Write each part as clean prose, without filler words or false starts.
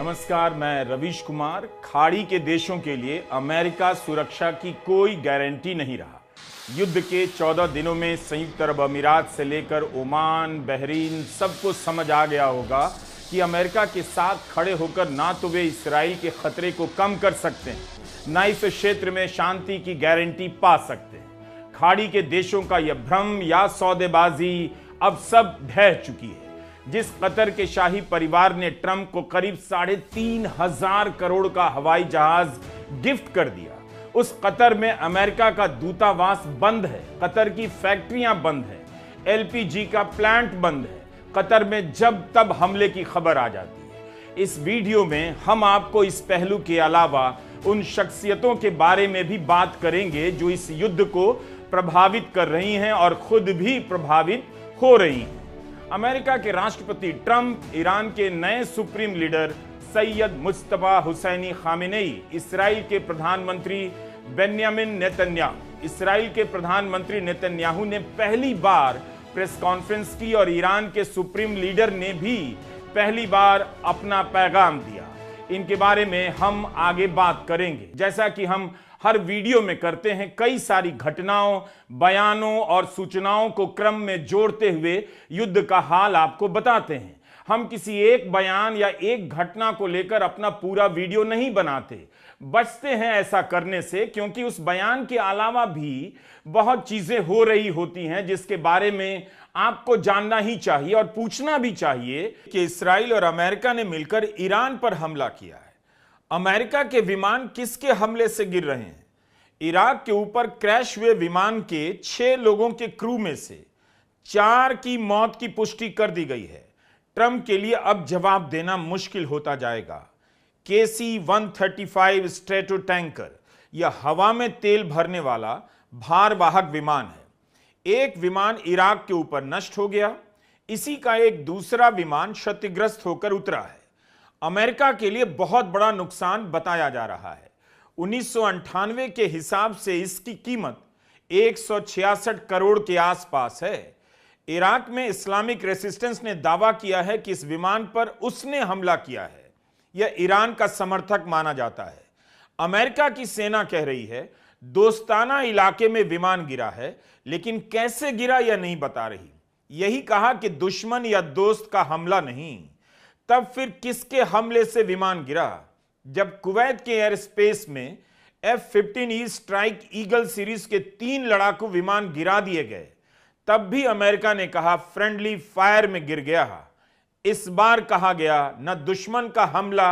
नमस्कार, मैं रवीश कुमार। खाड़ी के देशों के लिए अमेरिका सुरक्षा की कोई गारंटी नहीं रहा। युद्ध के 14 दिनों में संयुक्त अरब अमीरात से लेकर ओमान, बहरीन सबको समझ आ गया होगा कि अमेरिका के साथ खड़े होकर ना तो वे इसराइल के खतरे को कम कर सकते हैं, ना इस क्षेत्र में शांति की गारंटी पा सकते हैं। खाड़ी के देशों का यह भ्रम या सौदेबाजी अब सब ढह चुकी है। जिस कतर के शाही परिवार ने ट्रंप को करीब 3,500 करोड़ का हवाई जहाज गिफ्ट कर दिया, उस कतर में अमेरिका का दूतावास बंद है, कतर की फैक्ट्रियां बंद है, एलपीजी का प्लांट बंद है। कतर में जब तब हमले की खबर आ जाती है। इस वीडियो में हम आपको इस पहलू के अलावा उन शख्सियतों के बारे में भी बात करेंगे जो इस युद्ध को प्रभावित कर रही हैं और खुद भी प्रभावित हो रही हैं। अमेरिका के राष्ट्रपति ट्रंप, ईरान के नए supreme leader Syed Mustafa Hosseini Khamenei, Israel के प्रधानमंत्री बेन्यामिन नेतन्याहू। इस्राएल के प्रधानमंत्री नेतन्याहू ने पहली बार प्रेस कॉन्फ्रेंस की और ईरान के सुप्रीम लीडर ने भी पहली बार अपना पैगाम दिया। इनके बारे में हम आगे बात करेंगे। जैसा कि हम हर वीडियो में करते हैं, कई सारी घटनाओं, बयानों और सूचनाओं को क्रम में जोड़ते हुए युद्ध का हाल आपको बताते हैं। हम किसी एक बयान या एक घटना को लेकर अपना पूरा वीडियो नहीं बनाते, बचते हैं ऐसा करने से, क्योंकि उस बयान के अलावा भी बहुत चीजें हो रही होती हैं जिसके बारे में आपको जानना ही चाहिए और पूछना भी चाहिए कि इस्राएल और अमेरिका ने मिलकर ईरान पर हमला किया है। अमेरिका के विमान किसके हमले से गिर रहे हैं? इराक के ऊपर क्रैश हुए विमान के 6 लोगों के क्रू में से 4 की मौत की पुष्टि कर दी गई है। ट्रंप के लिए अब जवाब देना मुश्किल होता जाएगा। KC-135 स्ट्रेटो टैंकर, यह हवा में तेल भरने वाला भारवाहक विमान है। एक विमान इराक के ऊपर नष्ट हो गया, इसी का एक दूसरा विमान क्षतिग्रस्त होकर उतरा है। अमेरिका के लिए बहुत बड़ा नुकसान बताया जा रहा है। 1998 के हिसाब से इसकी कीमत 166 करोड़ के आसपास है। इराक में इस्लामिक रेसिस्टेंस ने दावा किया है कि इस विमान पर उसने हमला किया है। यह ईरान का समर्थक माना जाता है। अमेरिका की सेना कह रही है दोस्ताना इलाके में विमान गिरा है, लेकिन कैसे गिरा यह नहीं बता रही। यही कहा कि दुश्मन या दोस्त का हमला नहीं। तब फिर किसके हमले से विमान गिरा? जब कुवैत के एयर स्पेस में F-15E स्ट्राइक ईगल सीरीज के 3 लड़ाकू विमान गिरा दिए गए, तब भी अमेरिका ने कहा फ्रेंडली फायर में गिर गया। इस बार कहा गया न दुश्मन का हमला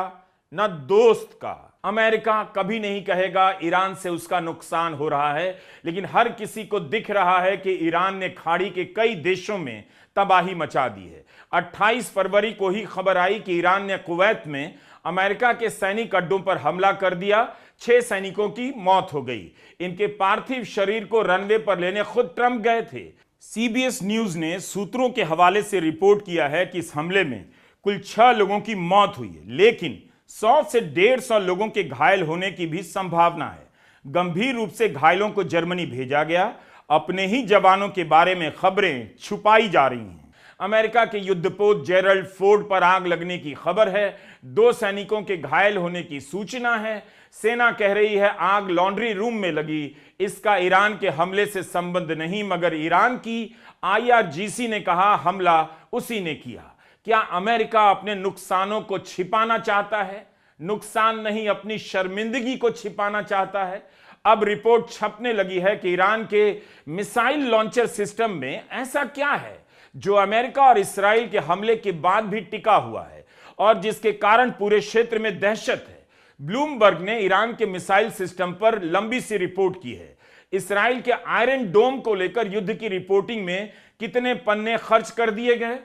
न दोस्त का। अमेरिका कभी नहीं कहेगा ईरान से उसका नुकसान हो रहा है, लेकिन हर किसी को दिख रहा है कि ईरान ने खाड़ी के कई देशों में तबाही मचा दी है। 28 फरवरी को ही खबर आई कि ईरान ने कुवैत में अमेरिका के सैनिक अड्डों पर हमला कर दिया। 6 सैनिकों की मौत हो गई। इनके पार्थिव शरीर को रनवे पर लेने खुद ट्रंप गए थे। CBS न्यूज ने सूत्रों के हवाले से रिपोर्ट किया है कि इस हमले में कुल 6 लोगों की मौत हुई है, लेकिन 100 से 150 लोगों के घायल होने की भी संभावना है। गंभीर रूप से घायलों को जर्मनी भेजा गया। अपने ही जवानों के बारे में खबरें छुपाई जा रही हैं। अमेरिका के युद्धपोत जेरल्ड फोर्ड पर आग लगने की खबर है। 2 सैनिकों के घायल होने की सूचना है। सेना कह रही है आग लॉन्ड्री रूम में लगी। इसका ईरान के हमले से संबंध नहीं, मगर ईरान की IRGC ने कहा हमला उसी ने किया। क्या अमेरिका अपने नुकसानों को छिपाना चाहता है? नुकसान नहीं, अपनी शर्मिंदगी को छिपाना चाहता है। अब रिपोर्ट छपने लगी है कि ईरान के मिसाइल लॉन्चर सिस्टम में ऐसा क्या है जो अमेरिका और इसराइल के हमले के बाद भी टिका हुआ है और जिसके कारण पूरे क्षेत्र में दहशत है। ब्लूमबर्ग ने ईरान के मिसाइल सिस्टम पर लंबी सी रिपोर्ट की है। इसराइल के आयरन डोम को लेकर युद्ध की रिपोर्टिंग में कितने पन्ने खर्च कर दिए गए।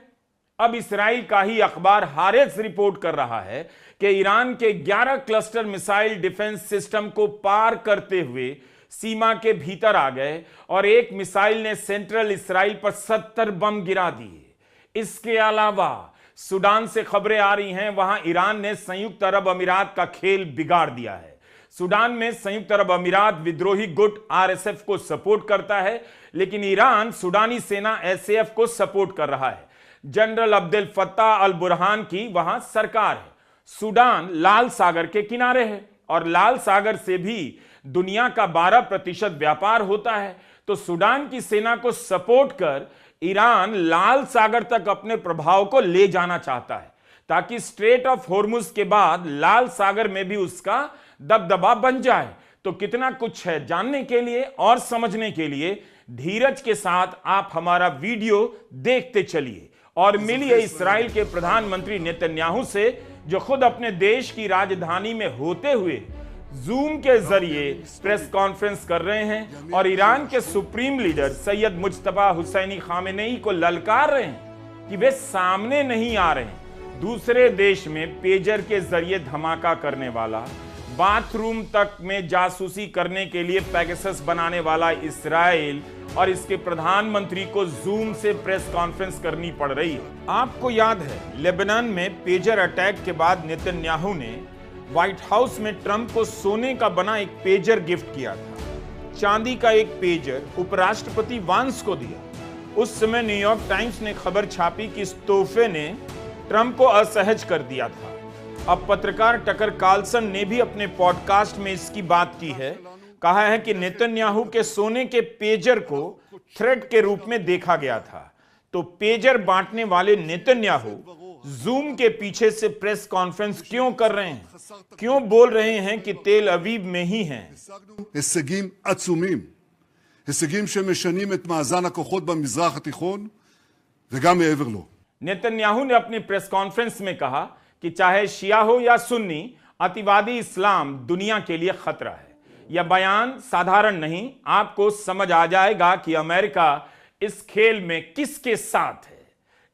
अब इसराइल का ही अखबार हारेस रिपोर्ट कर रहा है कि ईरान के 11 क्लस्टर मिसाइल डिफेंस सिस्टम को पार करते हुए सीमा के भीतर आ गए और एक मिसाइल ने सेंट्रल इसराइल पर 70 बम गिरा दिए। इसके अलावा सूडान से खबरें आ रही हैं, वहां ईरान ने संयुक्त अरब अमीरात का खेल बिगाड़ दिया है। सूडान में संयुक्त अरब अमीरात विद्रोही गुट RSF को सपोर्ट करता है, लेकिन ईरान सूडानी सेना SAF को सपोर्ट कर रहा है। General Abdel Fattah al Burhan की वहां सरकार है। सूडान लाल सागर के किनारे है और लाल सागर से भी दुनिया का 12% व्यापार होता है। तो सूडान की सेना को सपोर्ट कर ईरान लाल सागर तक अपने प्रभाव को ले जाना चाहता है ताकि स्ट्रेट ऑफ हॉर्मुज के बाद लाल सागर में भी उसका दबदबा बन जाए। तो कितना कुछ है जानने के लिए और समझने के लिए धीरज के साथ आप हमारा वीडियो देखते चलिए और मिलिए इस्राएल के प्रधानमंत्री नेतन्याहू से, जो खुद अपने देश की राजधानी में होते हुए जूम के जरिए प्रेस कॉन्फ्रेंस कर रहे हैं और ईरान के supreme leader Sayyid Mojtaba Hosseini Khamenei को ललकार रहे हैं कि वे सामने नहीं आ रहे हैं। दूसरे देश में पेजर के जरिए धमाका करने वाला, बाथरूम तक में जासूसी करने के लिए पैगासस बनाने वाला इस्राएल और इसके प्रधानमंत्री को जूम से प्रेस कॉन्फ्रेंस करनी पड़ रही है। आपको याद है लेबनान में पेजर अटैक के बाद नेतन्याहू ने व्हाइट हाउस में ट्रंप को सोने का बना एक पेजर गिफ्ट किया था। चांदी का एक पेजर उपराष्ट्रपति वांस को दिया। उस समय न्यूयॉर्क टाइम्स ने खबर छापी कि इस तोहफे ने ट्रंप को असहज कर दिया था। अब पत्रकार टकर कार्लसन ने भी अपने पॉडकास्ट में इसकी बात की है। कहा है कि नेतन्याहू के सोने के पेजर को थ्रेट के रूप में देखा गया था। तो पेजर बांटने वाले नेतन्याहू जूम के पीछे से प्रेस कॉन्फ्रेंस क्यों कर रहे हैं? क्यों बोल रहे हैं कि तेल अवीव में ही हैं? הישגים עצומים, הישגים שמשנים את מאזן הכוחות במזרח התיכון וגם מעבר לו. नेतन्याहू ने अपनी प्रेस कॉन्फ्रेंस में कहा कि चाहे शिया हो या सुन्नी, अतिवादी इस्लाम दुनिया के लिए खतरा है। यह बयान साधारण नहीं, आपको समझ आ जाएगा कि अमेरिका इस खेल में किसके साथ है।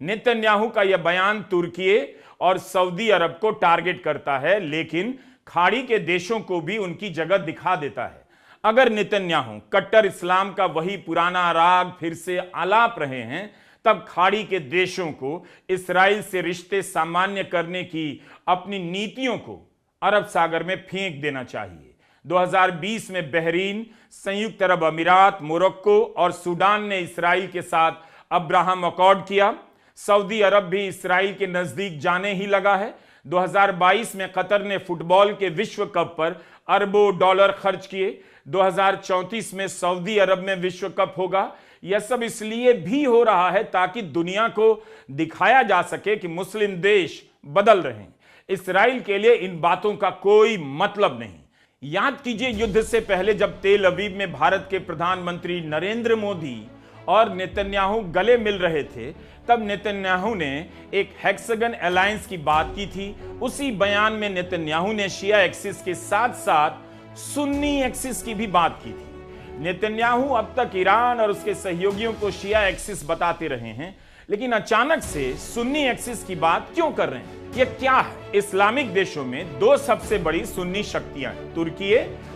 नेतन्याहू का यह बयान तुर्की और सऊदी अरब को टारगेट करता है, लेकिन खाड़ी के देशों को भी उनकी जगह दिखा देता है। अगर नेतन्याहू कट्टर इस्लाम का वही पुराना राग फिर से आलाप रहे हैं, तब खाड़ी के देशों को इस्राएल से रिश्ते सामान्य करने की अपनी नीतियों को अरब सागर में फेंक देना चाहिए। 2020 में बहरीन, संयुक्त अरब अमीरात, मोरक्को और सूडान ने इस्राएल के साथ अब्राहम अकॉर्ड किया। सऊदी अरब भी इस्राएल के नजदीक जाने ही लगा है। 2022 में कतर ने फुटबॉल के विश्व कप पर अरबों डॉलर खर्च किए। 2034 में सऊदी अरब में विश्व कप होगा। यह सब इसलिए भी हो रहा है ताकि दुनिया को दिखाया जा सके कि मुस्लिम देश बदल रहे हैं। इस्राएल के लिए इन बातों का कोई मतलब नहीं। याद कीजिए, युद्ध से पहले जब तेल अवीव में भारत के प्रधानमंत्री नरेंद्र मोदी और नेतन्याहू गले मिल रहे थे, तब नेतन्याहू ने एक हेक्सागन अलायंस की बात की थी। उसी बयान में नेतन्याहू ने शिया एक्सिस के साथ साथ सुन्नी एक्सिस की भी बात की थी। नेतन्याहू अब तक ईरान और उसके सहयोगियों को शिया एक्सिस बताते रहे हैं, लेकिन अचानक से सुन्नी एक्सिस की बात क्यों कर रहे हैं? यह क्या है? इस्लामिक देशों में दो सबसे बड़ी सुन्नी शक्तियां हैं, तुर्की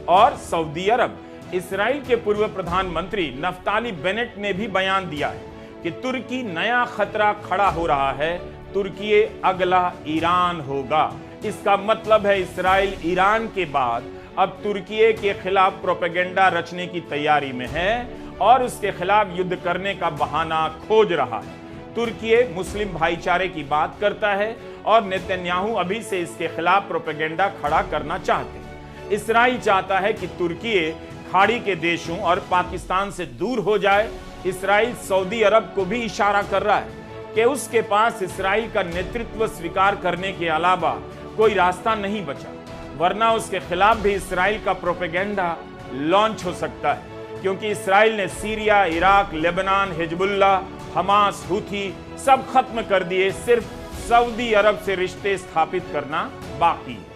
और सऊदी अरब। इस्राएल के पूर्व प्रधानमंत्री नफ्ताली बेनेट ने भी बयान दिया है कि तुर्की नया खतरा खड़ा हो रहा है, तुर्की अगला ईरान होगा। इसका मतलब है इस्राएल ईरान के बाद अब तुर्की के खिलाफ प्रोपेगेंडा रचने की तैयारी में है और उसके खिलाफ युद्ध करने का बहाना खोज रहा है। तुर्की मुस्लिम भाईचारे की बात करता है और नेतन्याहू अभी से इसके खिलाफ प्रोपेगेंडा खड़ा करना चाहते हैं। इस्राएल चाहता है कि तुर्की खाड़ी के देशों और पाकिस्तान से दूर हो जाए। इस्राएल सऊदी अरब को भी इशारा कर रहा है कि उसके पास इस्राएल का नेतृत्व स्वीकार करने के अलावा कोई रास्ता नहीं बचा, वरना उसके खिलाफ भी इस्राएल का प्रोपेगेंडा लॉन्च हो सकता है। क्योंकि इस्राएल ने Syria, Iraq, Lebanon, Hezbollah, Hamas, Houthi सब खत्म कर दिए, सिर्फ सऊदी अरब से रिश्ते स्थापित करना बाकी है।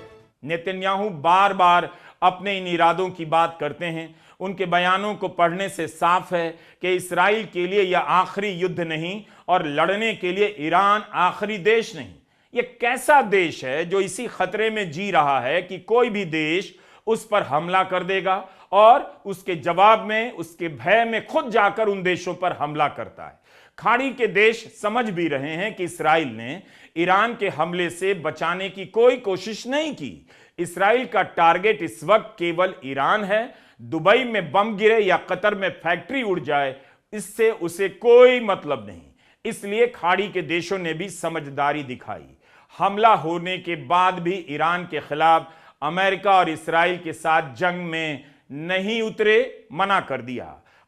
नेतन्याहू बार बार अपने इन इरादों की बात करते हैं। उनके बयानों को पढ़ने से साफ है कि इस्राएल के लिए यह आखिरी युद्ध नहीं और लड़ने के लिए ईरान आखिरी देश नहीं। यह कैसा देश है जो इसी खतरे में जी रहा है कि कोई भी देश उस पर हमला कर देगा और उसके जवाब में, उसके भय में खुद जाकर उन देशों पर हमला करता है। खाड़ी के देश समझ भी रहे हैं कि इस्राएल ने ईरान के हमले से बचाने की कोई कोशिश नहीं की। इस्राएल का टारगेट इस वक्त केवल ईरान है। दुबई में बम गिरे या कतर में फैक्ट्री उड़ जाए, इससे उसे कोई मतलब नहीं। इसलिए खाड़ी के देशों ने भी समझदारी दिखाई। हमला होने के बाद भी ईरान के खिलाफ अमेरिका और इस्राइल के साथ जंग में नहीं उतरे, मना कर दिया।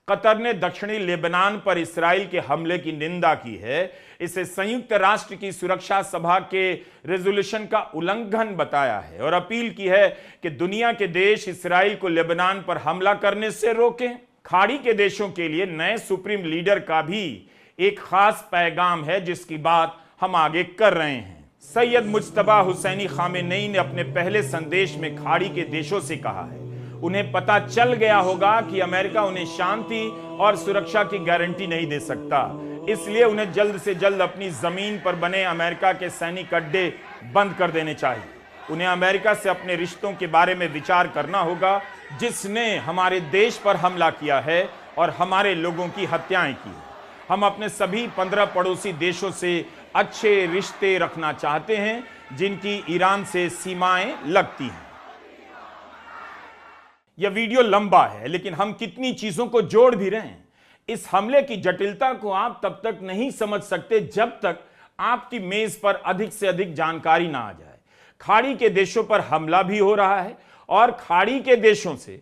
कतर ने दक्षिणी लेबनान पर इस्राइल के हमले की निंदा की है, इसे संयुक्त राष्ट्र की सुरक्षा सभा के रेजोल्यूशन का उल्लंघन बताया है और अपील की है कि दुनिया के देश इस्राइल को लेबनान पर हमला करने से रोकें। खाड़ी के देशों के लिए नए सुप्रीम लीडर का भी एक खास पैगाम है, जिसकी बात हम आगे कर रहे हैं। सैयद मुज्तबा हुसैनी खामेनेई ने अपने पहले संदेश में खाड़ी के देशों से कहा है, उन्हें पता चल गया होगा कि अमेरिका उन्हें शांति और सुरक्षा की गारंटी नहीं दे सकता, इसलिए उन्हें जल्द से जल्द अपनी जमीन पर बने अमेरिका के सैनिक अड्डे बंद कर देने चाहिए। उन्हें अमेरिका से अपने रिश्तों के बारे में विचार करना होगा, जिसने हमारे देश पर हमला किया है और हमारे लोगों की हत्याएं की। हम अपने सभी 15 पड़ोसी देशों से अच्छे रिश्ते रखना चाहते हैं, जिनकी ईरान से सीमाएं लगती हैं। यह वीडियो लंबा है, लेकिन हम कितनी चीजों को जोड़ भी रहे हैं। इस हमले की जटिलता को आप तब तक नहीं समझ सकते जब तक आपकी मेज पर अधिक से अधिक जानकारी ना आ जाए। खाड़ी के देशों पर हमला भी हो रहा है और खाड़ी के देशों से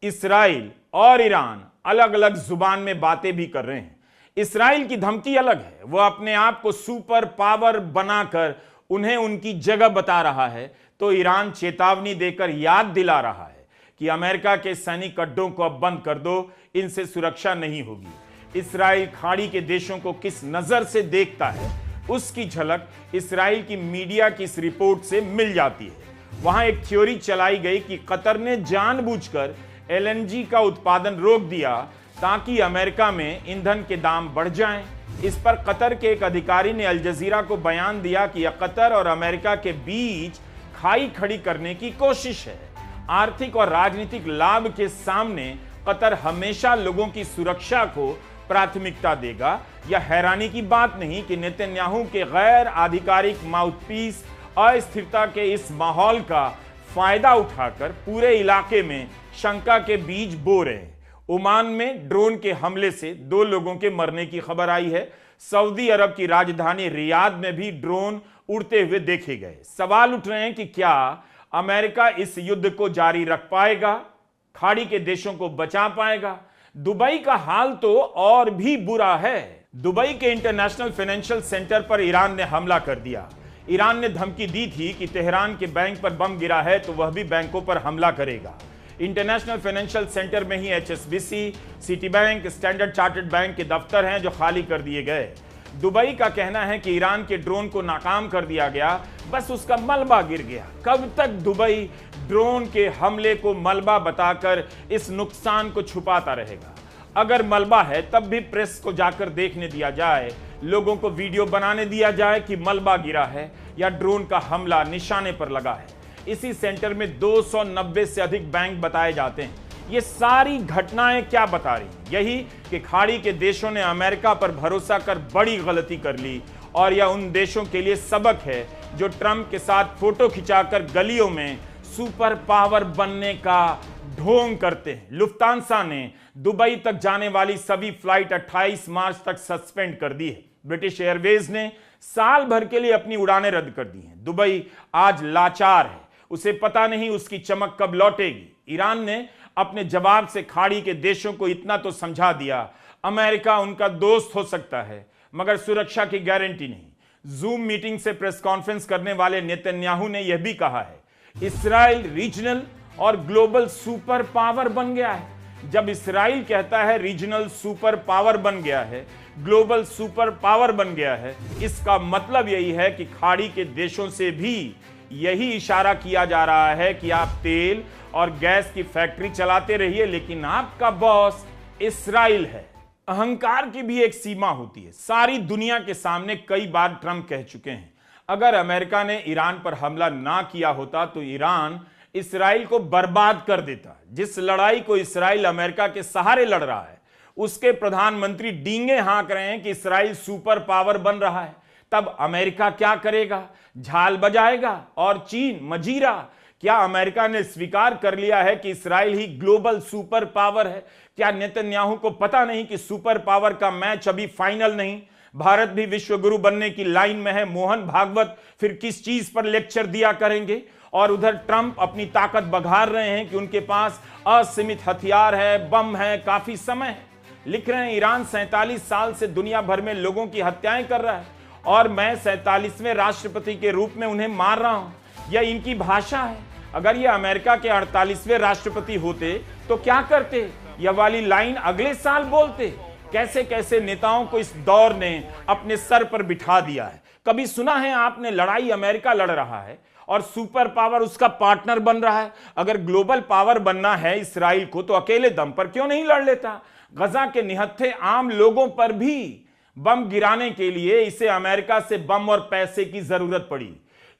इस्राइल और ईरान अलग अलग जुबान में बातें भी कर रहे हैं। इस्राइल की धमकी अलग है, वह अपने आप को सुपर पावर बनाकर उन्हें उनकी जगह बता रहा है, तो ईरान चेतावनी देकर याद दिला रहा है कि अमेरिका के सैनिक अड्डों को अब बंद कर दो, इनसे सुरक्षा नहीं होगी। इस्राइल खाड़ी के देशों को किस नजर से देखता है, उसकी झलक इस्राइल की मीडिया की इस रिपोर्ट से मिल जाती है। वहां एक थ्योरी चलाई गई कि कतर ने जानबूझकर एलएनजी का उत्पादन रोक दिया ताकि अमेरिका में ईंधन के दाम बढ़ जाएं। इस पर कतर के एक अधिकारी ने अल जजीरा को बयान दिया कि यह कतर और अमेरिका के बीच खाई खड़ी करने की कोशिश है। आर्थिक और राजनीतिक लाभ के सामने कतर हमेशा लोगों की सुरक्षा को प्राथमिकता देगा। यह हैरानी की बात नहीं कि नेतन्याहू के गैर आधिकारिक माउथपीस अस्थिरता के इस माहौल का फायदा उठाकर पूरे इलाके में शंका के बीज बो रहे हैं। ओमान में ड्रोन के हमले से 2 लोगों के मरने की खबर आई है। सऊदी अरब की राजधानी रियाद में भी ड्रोन उड़ते हुए देखे गए। सवाल उठ रहे हैं कि क्या अमेरिका इस युद्ध को जारी रख पाएगा, खाड़ी के देशों को बचा पाएगा? दुबई का हाल तो और भी बुरा है। दुबई के इंटरनेशनल फाइनेंशियल सेंटर पर ईरान ने हमला कर दिया। ईरान ने धमकी दी थी कि तेहरान के बैंक पर बम गिरा है तो वह भी बैंकों पर हमला करेगा। इंटरनेशनल फाइनेंशियल सेंटर में ही HSBC, Citibank, Standard Chartered bank के दफ्तर हैं जो खाली कर दिए गए। दुबई का कहना है कि ईरान के ड्रोन को नाकाम कर दिया गया, बस उसका मलबा गिर गया। कब तक दुबई ड्रोन के हमले को मलबा बताकर इस नुकसान को छुपाता रहेगा? अगर मलबा है तब भी प्रेस को जाकर देखने दिया जाए, लोगों को वीडियो बनाने दिया जाए कि मलबा गिरा है या ड्रोन का हमला निशाने पर लगा है। इसी सेंटर में 290 से अधिक बैंक बताए जाते हैं। ये सारी घटनाएं क्या बता रही हैं? यही कि खाड़ी के देशों ने अमेरिका पर भरोसा कर बड़ी गलती कर ली और यह उन देशों के लिए सबक है जो ट्रंप के साथ फोटो खिंचाकर गलियों में सुपर पावर बनने का ढोंग करते हैं। लुफ्तांसा ने दुबई तक जाने वाली सभी फ्लाइट 28 मार्च तक सस्पेंड कर दी है। ब्रिटिश एयरवेज ने साल भर के लिए अपनी उड़ानें रद्द कर दी हैं। दुबई आज लाचार है, उसे पता नहीं उसकी चमक कब लौटेगी। ईरान ने अपने जवाब से खाड़ी के देशों को इतना तो समझा दिया, अमेरिका उनका दोस्त हो सकता है मगर सुरक्षा की गारंटी नहीं। जूम मीटिंग से प्रेस कॉन्फ्रेंस करने वाले नेतन्याहू ने यह भी कहा है, इस्राइल रीजनल और ग्लोबल सुपर पावर बन गया है। जब इस्राइल कहता है रीजनल सुपर पावर बन गया है, ग्लोबल सुपर पावर बन गया है, इसका मतलब यही है कि खाड़ी के देशों से भी यही इशारा किया जा रहा है कि आप तेल और गैस की फैक्ट्री चलाते रहिए, लेकिन आपका बॉस इस्राइल है। अहंकार की भी एक सीमा होती है। सारी दुनिया के सामने कई बार ट्रंप कह चुके हैं, अगर अमेरिका ने ईरान पर हमला ना किया होता तो ईरान इस्राइल को बर्बाद कर देता। जिस लड़ाई को इस्राइल अमेरिका के सहारे लड़ रहा है, उसके प्रधानमंत्री डींगे हाँक रहे हैं कि इस्राइल सुपर पावर बन रहा है। तब अमेरिका क्या करेगा? झाल बजाएगा और चीन मजीरा। क्या अमेरिका ने स्वीकार कर लिया है कि इस्राइल ही ग्लोबल सुपर पावर है? क्या नेतन्याहू को पता नहीं कि सुपर पावर का मैच अभी फाइनल नहीं, भारत भी विश्व गुरु बनने की लाइन में है। मोहन भागवत फिर किस चीज पर लेक्चर दिया करेंगे? और उधर ट्रंप अपनी ताकत बघार रहे हैं कि उनके पास असीमित हथियार है, बम है, काफी समय है। लिख रहे हैं ईरान 47 साल से दुनिया भर में लोगों की हत्याएं कर रहा है और मैं 47वें राष्ट्रपति के रूप में उन्हें मार रहा हूं। यह इनकी भाषा है। अगर ये अमेरिका के 48वें राष्ट्रपति होते तो क्या करते? यह वाली लाइन अगले साल बोलते। कैसे कैसे नेताओं को इस दौर ने अपने सर पर बिठा दिया है। कभी सुना है आपने लड़ाई अमेरिका लड़ रहा है और सुपर पावर उसका पार्टनर बन रहा है? अगर ग्लोबल पावर बनना है इसराइल को तो अकेले दम पर क्यों नहीं लड़ लेता? गजा के निहत्थे आम लोगों पर भी बम गिराने के लिए इसे अमेरिका से बम और पैसे की जरूरत पड़ी।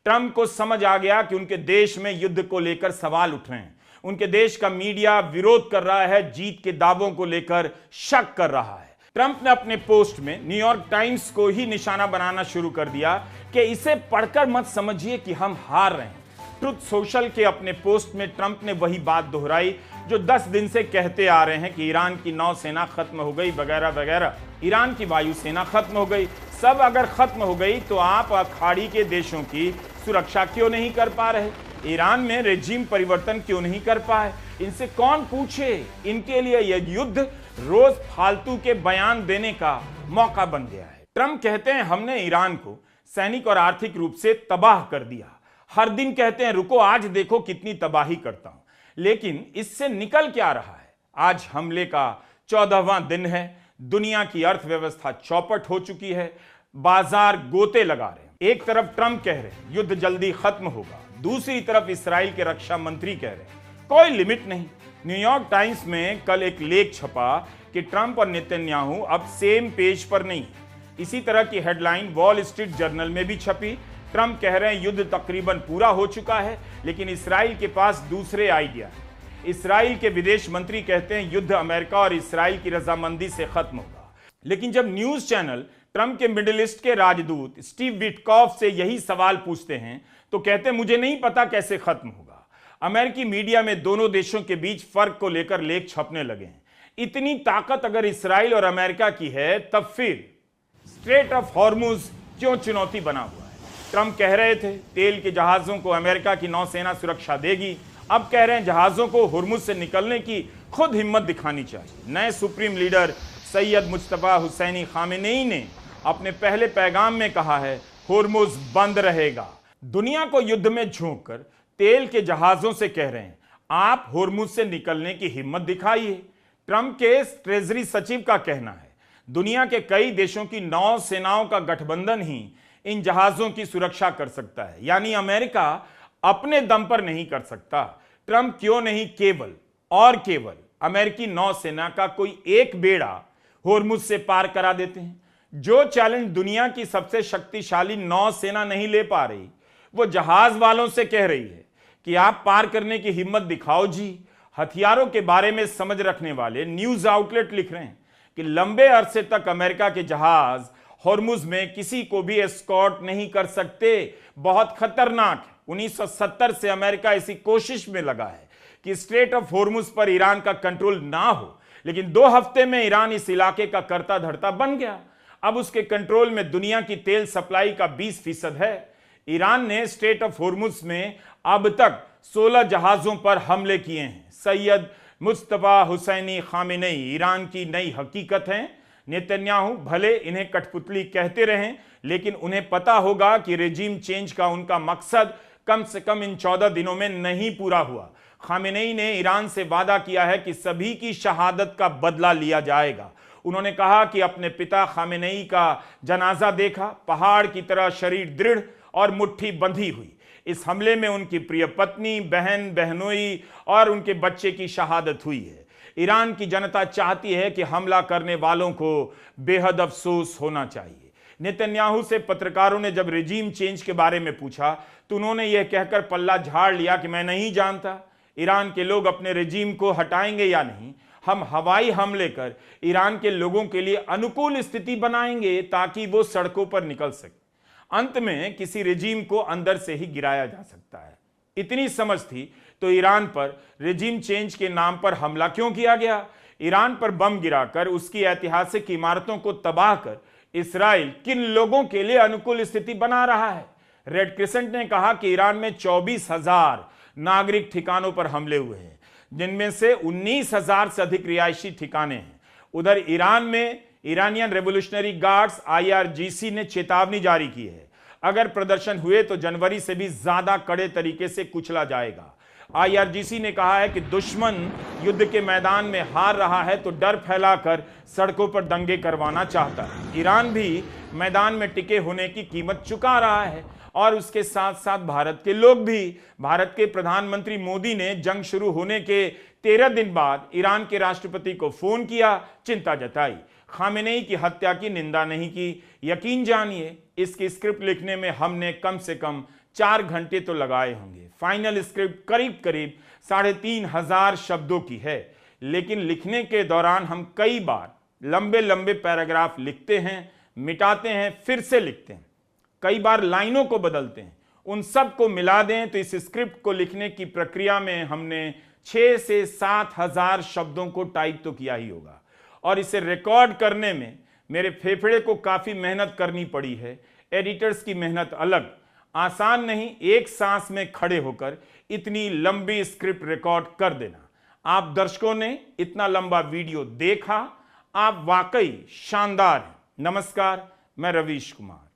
ट्रंप को समझ आ गया कि उनके देश में युद्ध को लेकर सवाल उठ रहे हैं। उनके देश का मीडिया विरोध कर रहा है, जीत के दावों को लेकर शक कर रहा है। ट्रंप ने अपने पोस्ट में न्यूयॉर्क टाइम्स को ही निशाना बनाना शुरू कर दिया कि इसे पढ़कर मत समझिए कि हम हार रहे हैं। ट्रुथ सोशल के अपने पोस्ट में ट्रंप ने वही बात दोहराई जो 10 दिन से कहते आ रहे हैं कि ईरान की नौसेना खत्म हो गई वगैरह वगैरह, ईरान की वायुसेना खत्म हो गई। सब अगर खत्म हो गई तो आप अखाड़ी के देशों की सुरक्षा क्यों नहीं कर पा रहे? ईरान में रेजिम परिवर्तन क्यों नहीं कर पाए? इनसे कौन पूछे? इनके लिए यह युद्ध रोज फालतू के बयान देने का मौका बन गया है। ट्रंप कहते हैं हमने ईरान को सैनिक और आर्थिक रूप से तबाह कर दिया। हर दिन कहते हैं रुको आज देखो कितनी तबाही करता हूं। लेकिन इससे निकल क्या रहा है? आज हमले का 14वां दिन है। दुनिया की अर्थव्यवस्था चौपट हो चुकी है। बाजार गोते लगा रहे हैं। एक तरफ ट्रंप कह रहे हैं युद्ध जल्दी खत्म होगा, दूसरी तरफ इस्राइल के रक्षा मंत्री कह रहे हैं कोई लिमिट नहीं। न्यूयॉर्क टाइम्स में कल एक लेख छपा कि ट्रंप और नेतन्याहू अब सेम पेज पर नहीं। इसी तरह की हेडलाइन वॉल स्ट्रीट जर्नल में भी छपी। ट्रंप कह रहे हैं युद्ध तकरीबन पूरा हो चुका है, लेकिन इस्राइल के पास दूसरे आइडिया है। इस्राइल के विदेश मंत्री कहते हैं युद्ध अमेरिका और इस्राइल की रजामंदी से खत्म होगा। लेकिन जब न्यूज चैनल ट्रंप के मिडिल ईस्ट के राजदूत स्टीव विटकॉफ से यही सवाल पूछते हैं तो कहते हैं मुझे नहीं पता कैसे खत्म होगा। अमेरिकी मीडिया में दोनों देशों के बीच फर्क को लेकर लेख छपने लगे हैं। इतनी ताकत अगर इस्राइल और अमेरिका की है तब फिर स्ट्रेट ऑफ हॉर्मुज क्यों चुनौती बना हुआ है? ट्रंप कह रहे थे तेल के जहाजों को अमेरिका की नौसेना सुरक्षा देगी। अब कह रहे हैं जहाजों को हुर्मुज से निकलने की खुद हिम्मत दिखानी चाहिए। नए supreme leader Syed Mustafa Hosseini Khamenei ने अपने पहले पैगाम में कहा है हुर्मुज बंद रहेगा। दुनिया को युद्ध में झोंक कर तेल के जहाजों से कह रहे हैं आप हुर्मुज से निकलने की हिम्मत दिखाइए। ट्रंप के ट्रेजरी सचिव का कहना है दुनिया के कई देशों की नौसेनाओं का गठबंधन ही इन जहाजों की सुरक्षा कर सकता है, यानी अमेरिका अपने दम पर नहीं कर सकता। ट्रंप क्यों नहीं केवल अमेरिकी नौसेना का कोई एक बेड़ा होर्मुज से पार करा देते हैं? जो चैलेंज दुनिया की सबसे शक्तिशाली नौसेना नहीं ले पा रही वो जहाज वालों से कह रही है कि आप पार करने की हिम्मत दिखाओ जी। हथियारों के बारे में समझ रखने वाले न्यूज आउटलेट लिख रहे हैं कि लंबे अरसे तक अमेरिका के जहाज होर्मुज में किसी को भी एस्कॉर्ट नहीं कर सकते। बहुत खतरनाक है। 1970 से अमेरिका इसी कोशिश में लगा है कि स्ट्रेट ऑफ होर्मुज पर ईरान का कंट्रोल ना हो, लेकिन 2 हफ्ते में ईरान इस इलाके का कर्ता धर्ता बन गया। अब उसके कंट्रोल में दुनिया की तेल सप्लाई का 20% है। ईरान ने स्ट्रेट ऑफ होर्मुज में अब तक 16 जहाजों पर हमले किए हैं। Syed Mustafa Hosseini Khamenei Iran की नई हकीकत हैं। नेतन्याहू भले इन्हें कठपुतली कहते रहें, लेकिन उन्हें पता होगा कि रेजिम चेंज का उनका मकसद कम से कम इन 14 दिनों में नहीं पूरा हुआ। खामेनेई ने ईरान से वादा किया है कि सभी की शहादत का बदला लिया जाएगा। उन्होंने कहा कि अपने पिता खामेनेई का जनाजा देखा, पहाड़ की तरह शरीर दृढ़ और मुट्ठी बंधी हुई। इस हमले में उनकी प्रिय पत्नी, बहन, बहनोई और उनके बच्चे की शहादत हुई है। ईरान की जनता चाहती है कि हमला करने वालों को बेहद अफसोस होना चाहिए। नेतन्याहू से पत्रकारों ने जब रेजिम चेंज के बारे में पूछा तो उन्होंने यह कहकर पल्ला झाड़ लिया कि मैं नहीं जानता ईरान के लोग अपने रेजिम को हटाएंगे या नहीं। हम हवाई हमले कर ईरान के लोगों के लिए अनुकूल स्थिति बनाएंगे ताकि वो सड़कों पर निकल सके। अंत में किसी रेजिम को अंदर से ही गिराया जा सकता है। इतनी समझ थी तो ईरान पर रेजिम चेंज के नाम पर हमला क्यों किया गया? ईरान पर बम गिराकर उसकी ऐतिहासिक इमारतों को तबाह कर इसराइल किन लोगों के लिए अनुकूल स्थिति बना रहा है। रेड क्रिसेंट ने कहा कि ईरान में 24,000 नागरिक ठिकानों पर हमले हुए हैं, जिनमें से 19,000 से अधिक रिहायशी ठिकाने हैं। उधर ईरान में ईरानियन रेवोल्यूशनरी गार्ड्स IRGC ने चेतावनी जारी की है, अगर प्रदर्शन हुए तो जनवरी से भी ज्यादा कड़े तरीके से कुचला जाएगा। IRGC ने कहा है कि दुश्मन युद्ध के मैदान में हार रहा है तो डर फैलाकर सड़कों पर दंगे करवाना चाहता है। ईरान भी मैदान में टिके होने की कीमत चुका रहा है और उसके साथ साथ भारत के लोग भी। भारत के प्रधानमंत्री मोदी ने जंग शुरू होने के 13 दिन बाद ईरान के राष्ट्रपति को फोन किया, चिंता जताई, खामेनेई की हत्या की निंदा नहीं की। यकीन जानिए इसकी स्क्रिप्ट लिखने में हमने कम से कम 4 घंटे तो लगाए होंगे। फाइनल स्क्रिप्ट करीब करीब 3,500 शब्दों की है, लेकिन लिखने के दौरान हम कई बार लंबे लंबे पैराग्राफ लिखते हैं, मिटाते हैं, फिर से लिखते हैं, कई बार लाइनों को बदलते हैं। उन सब को मिला दें तो इस स्क्रिप्ट को लिखने की प्रक्रिया में हमने 6 से 7,000 शब्दों को टाइप तो किया ही होगा। और इसे रिकॉर्ड करने में मेरे फेफड़े को काफी मेहनत करनी पड़ी है। एडिटर्स की मेहनत अलग, आसान नहीं एक सांस में खड़े होकर इतनी लंबी स्क्रिप्ट रिकॉर्ड कर देना। आप दर्शकों ने इतना लंबा वीडियो देखा, आप वाकई शानदार हैं। नमस्कार, मैं रवीश कुमार।